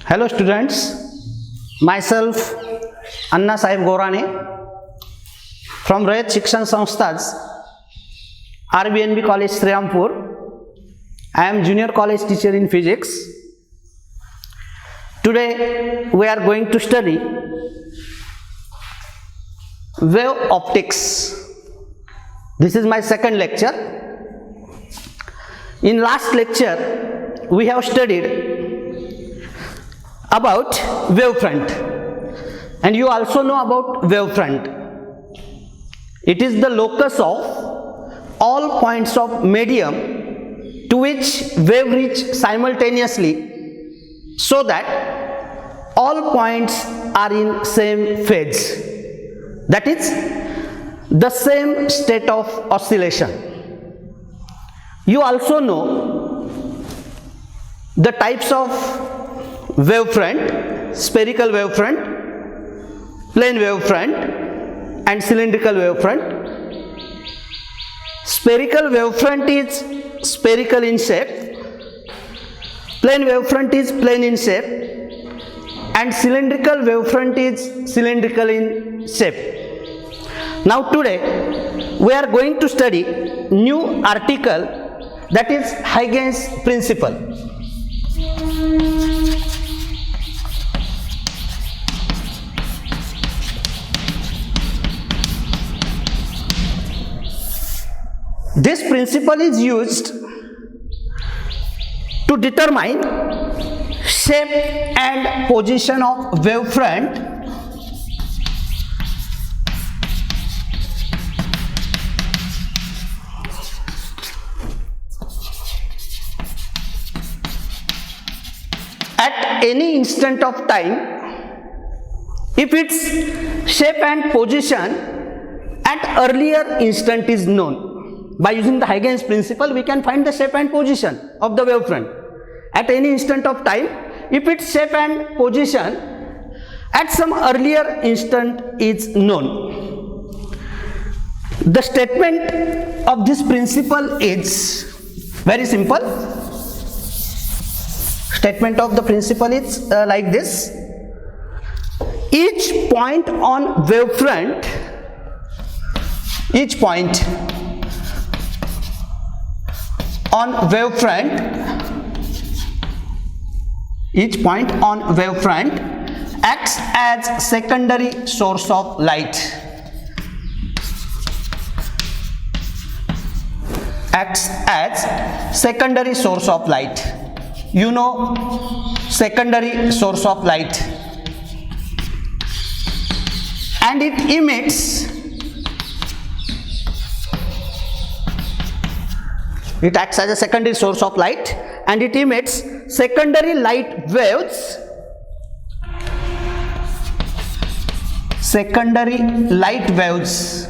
Hello students, myself Anna Sahib Gorane from Rayat Shikshan Samsthas, RBNB College Sriampur. I am junior college teacher in physics. Today we are going to study wave optics. This is my second lecture. In last lecture we have studied about wavefront, and you also know about wavefront. It is the locus of all points of medium to which wave reach simultaneously, so that all points are in same phase, that is the same state of oscillation. You also know the types of wavefront: spherical wavefront, plane wavefront, and cylindrical wavefront. Spherical wavefront is spherical in shape, plane wavefront is plane in shape, and cylindrical wavefront is cylindrical in shape. Now today we are going to study new article, that is Huygens principle. This principle is used to determine shape and position of wavefront at any instant of time if its shape and position at earlier instant is known. By using the Huygens principle, we can find the shape and position of the wavefront at any instant of time if its shape and position at some earlier instant is known. The statement of this principle is very simple. Statement of the principle is like this: each point on wavefront, each point on wavefront acts as secondary source of light. Acts as secondary source of light. You know secondary source of light, and it emits. It acts as a secondary source of light and it emits secondary light waves. Secondary light waves.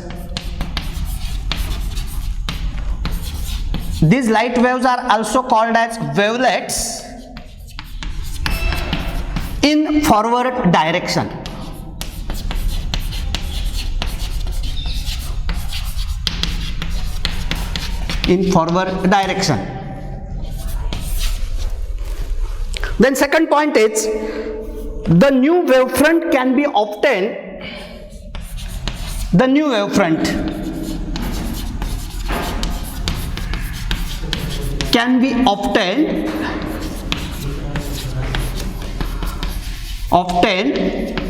These light waves are also called as wavelets in forward direction. In forward direction. Then second point is, the new wavefront can be obtained. The new wavefront can be obtained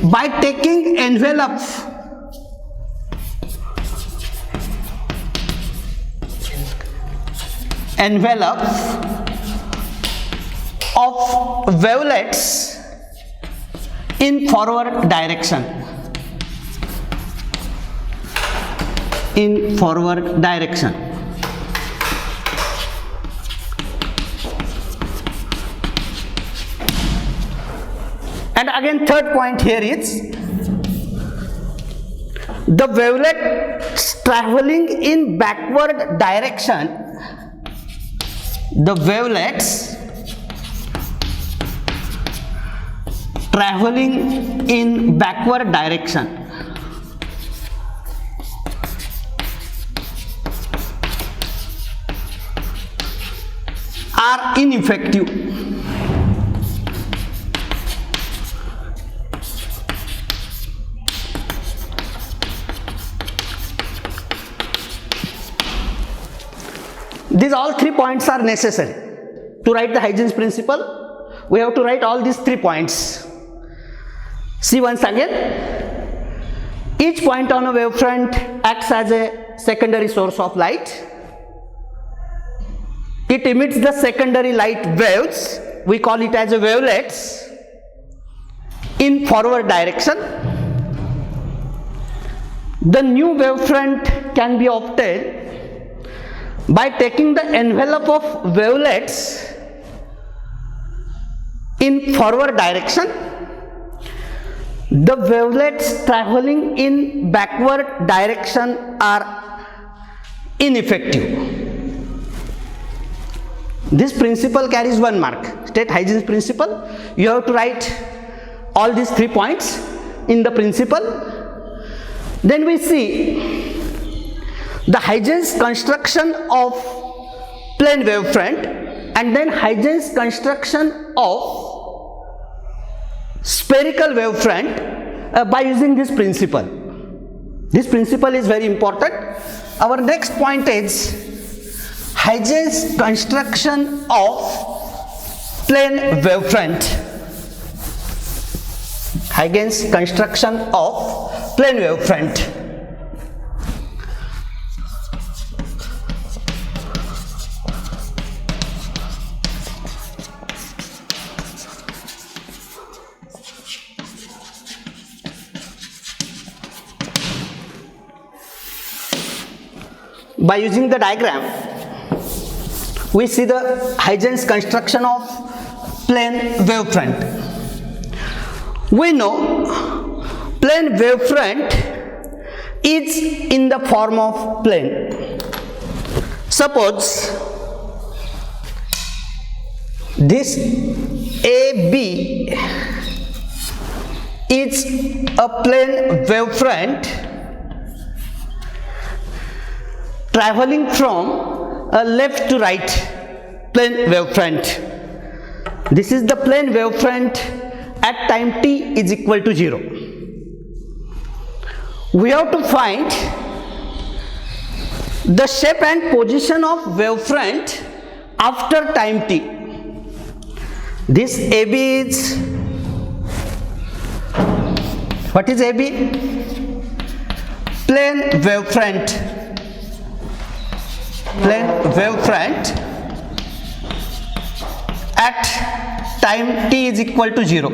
by taking envelope of wavelets in forward direction. In forward direction. And again, third point here is, the wavelets traveling in backward direction. The wavelets traveling in backward direction are ineffective. These all 3 points are necessary. To write the Huygens principle, we have to write all these 3 points. See once again, each point on a wavefront acts as a secondary source of light. It emits the secondary light waves, we call it as a wavelets, in forward direction. The new wavefront can be obtained by taking the envelope of wavelets in forward direction. The wavelets traveling in backward direction are ineffective. This principle carries 1 mark. State Huygens principle. You have to write all these 3 points in the principle. Then we see the Huygens construction of plane wavefront and then Huygens construction of spherical wavefront by using this principle. This principle is very important. Our next point is Huygens construction of plane wavefront. Huygens construction of plane wavefront. By using the diagram, we see the Huygens construction of plane wavefront. We know plane wavefront is in the form of plane. Suppose this AB is a plane wavefront traveling from left to right, plane wavefront. This is the plane wavefront at time t is equal to 0. We have to find the shape and position of wavefront after time t. This AB is, what is AB? Plane wavefront. Plane wavefront at time t is equal to 0.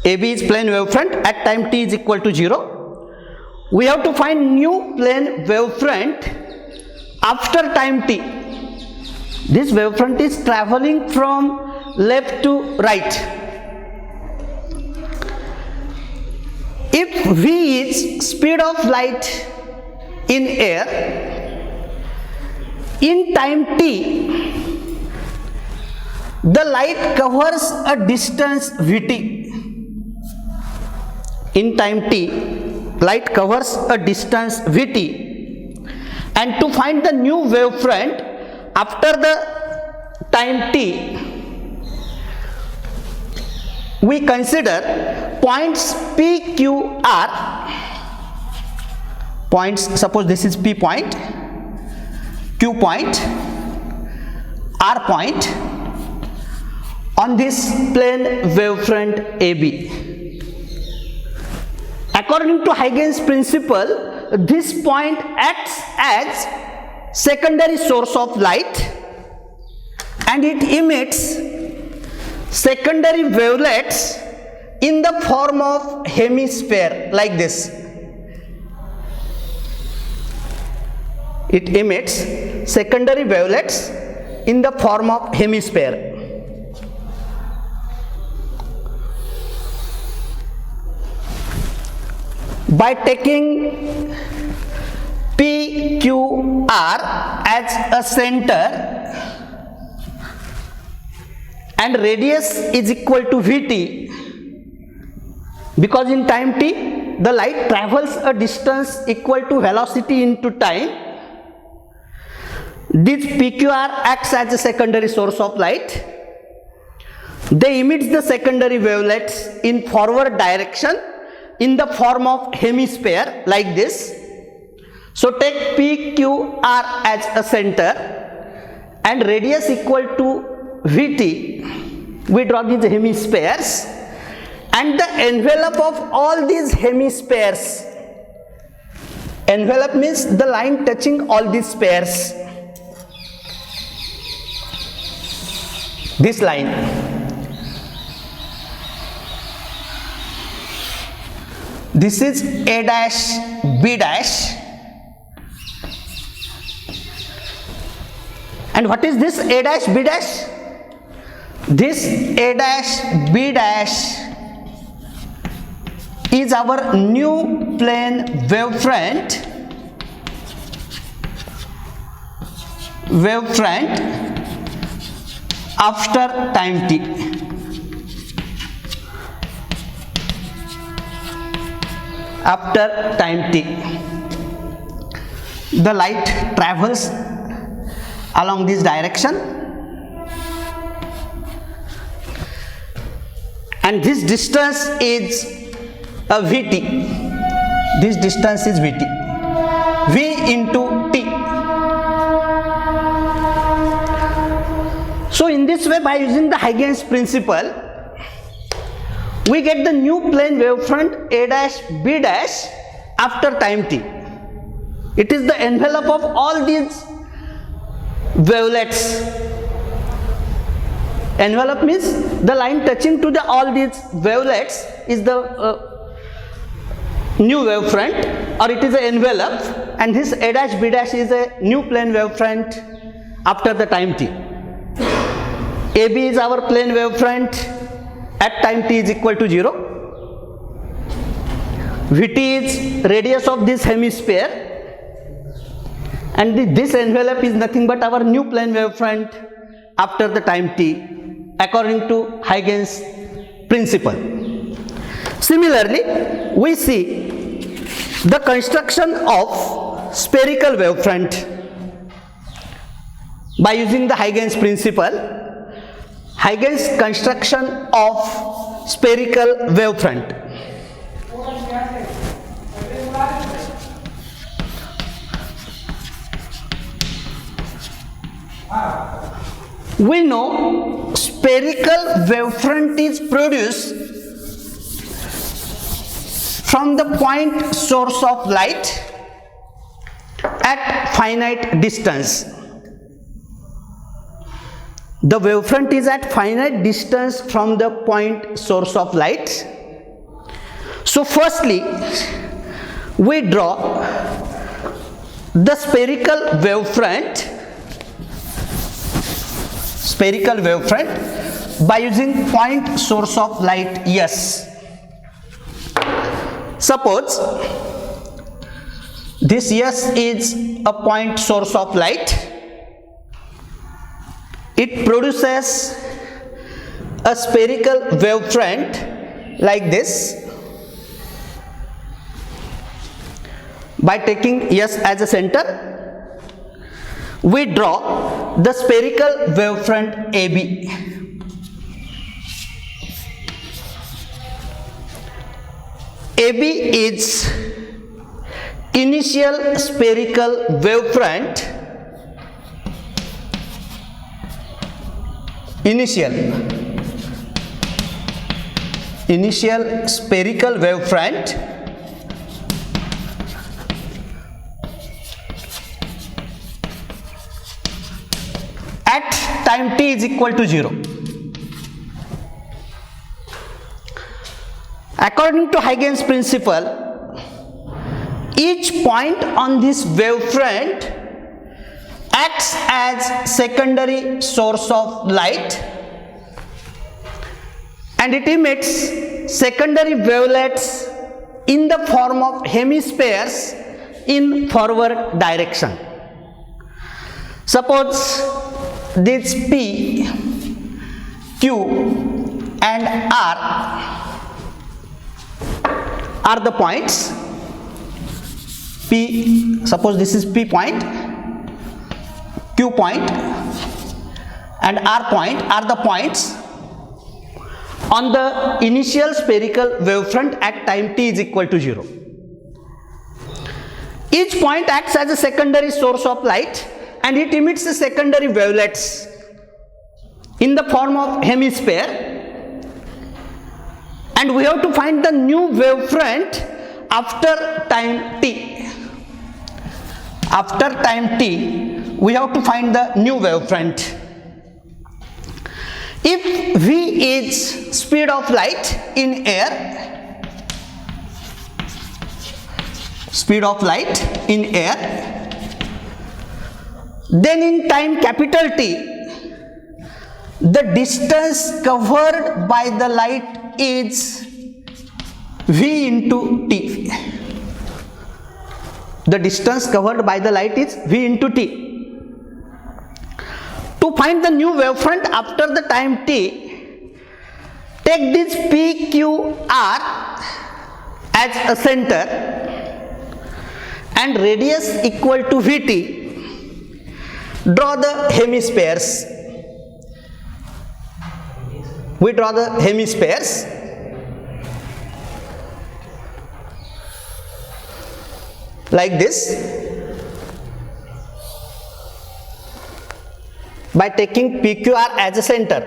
AB is plane wavefront at time t is equal to 0. We have to find new plane wavefront after time t. This wavefront is traveling from left to right. If v is speed of light in air, in time t, the light covers a distance vt. In time t, light covers a distance vt, and to find the new wavefront after the time t, we consider points p, q, r. Points, suppose this is P point, Q point, R point on this plane wavefront AB. According to Huygens principle, this point acts as secondary source of light and it emits secondary wavelets in the form of hemisphere like this. It emits secondary wavelets in the form of hemisphere. By taking P, Q, R as a center and radius is equal to Vt, because in time t the light travels a distance equal to velocity into time. This PQR acts as a secondary source of light. They emit the secondary wavelets in forward direction in the form of hemisphere like this. So take PQR as a center and radius equal to VT. We draw these hemispheres and the envelope of all these hemispheres. Envelope means the line touching all these spheres. This line. This is A dash, B dash. And what is this A dash, B dash? This A dash, B dash is our new plane wavefront after time t. After time t, the light travels along this direction and this distance is a Vt. This distance is Vt. V into T. So in this way, by using the Huygens principle, we get the new plane wavefront A dash B dash after time t. It is the envelope of all these wavelets. Envelope means the line touching to all these wavelets is the new wavefront, or it is an envelope, and this A dash B dash is a new plane wavefront after the time t. AB is our plane wavefront at time t is equal to 0. Vt is radius of this hemisphere, and this envelope is nothing but our new plane wavefront after the time t according to Huygens principle. Similarly, we see the construction of spherical wavefront by using the Huygens principle. Huygens construction of spherical wavefront. We know spherical wavefront is produced from the point source of light at finite distance. The wavefront is at finite distance from the point source of light. So firstly, we draw the spherical wavefront by using point source of light S. Suppose this S is a point source of light. It produces a spherical wavefront like this. By taking S as a center, we draw the spherical wavefront AB. AB is initial spherical wavefront. Initial spherical wavefront at time t is equal to 0. According to Huygens principle, each point on this wavefront acts as secondary source of light and it emits secondary wavelets in the form of hemispheres in forward direction. Suppose this P, Q and R are the points. P, suppose this is P point, Q point and R point are the points on the initial spherical wavefront at time t is equal to 0. Each point acts as a secondary source of light and it emits the secondary wavelets in the form of hemisphere, and we have to find the new wavefront after time t. After time t, we have to find the new wavefront. If v is speed of light in air, speed of light in air, then in time capital T, the distance covered by the light is v into t. The distance covered by the light is v into t. To find the new wavefront after the time t, take this PQR as a center and radius equal to Vt. Draw the hemispheres. We draw the hemispheres. Like this, by taking PQR as a center,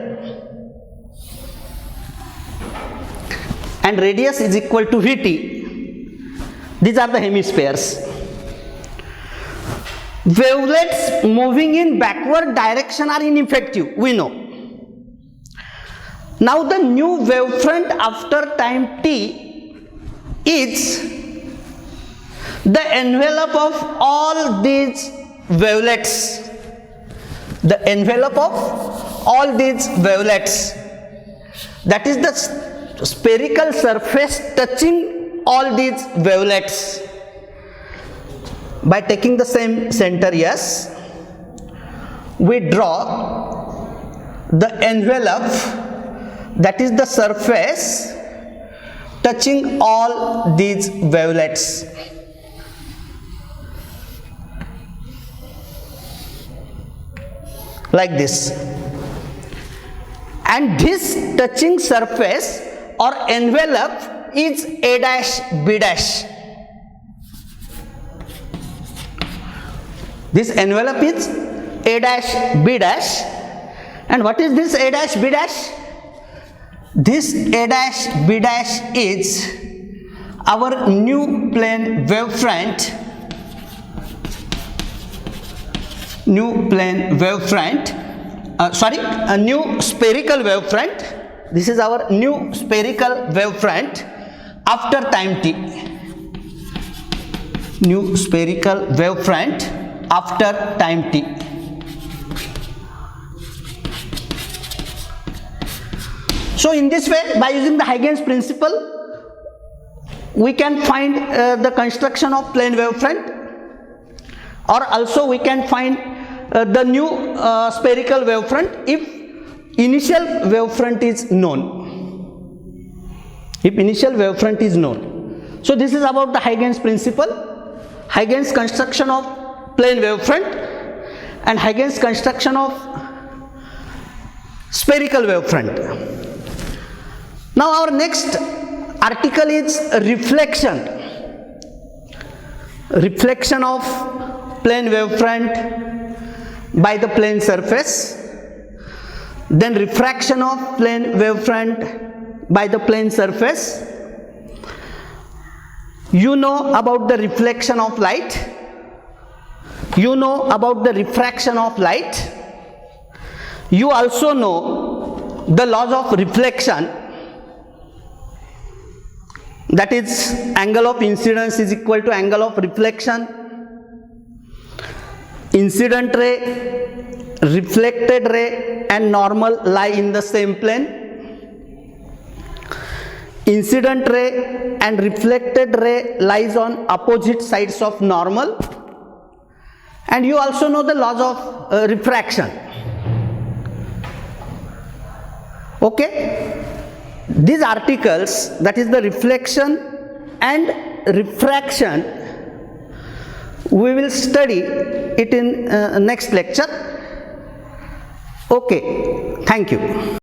and radius is equal to Vt. These are the hemispheres. Wavelets moving in backward direction are ineffective, we know. Now the new wavefront after time t is the envelope of all these wavelets. The envelope of all these wavelets, that is the spherical surface touching all these wavelets. By taking the same center S, we draw the envelope, that is the surface touching all these wavelets. Like this. And this touching surface or envelope is A dash B dash. This envelope is A dash B dash. And what is this A dash B dash? This A dash B dash is our new plane wavefront. New plane wavefront, a new spherical wavefront. This is our new spherical wavefront after time t. New spherical wavefront after time t. So in this way, by using the Huygens principle, we can find the construction of plane wavefront, or also we can find the new spherical wavefront if initial wavefront is known. If initial wavefront is known. So this is about the Huygens principle, Huygens construction of plane wavefront and Huygens construction of spherical wavefront. Now our next article is reflection. Reflection of plane wavefront by the plane surface, then refraction of plane wavefront by the plane surface. You know about the reflection of light, you know about the refraction of light, you also know the laws of reflection, that is angle of incidence is equal to angle of reflection. Incident ray, reflected ray and normal lie in the same plane. Incident ray and reflected ray lies on opposite sides of normal. And you also know the laws of refraction. Okay? These articles, that is the reflection and refraction, we will study it in next lecture. Okay, thank you.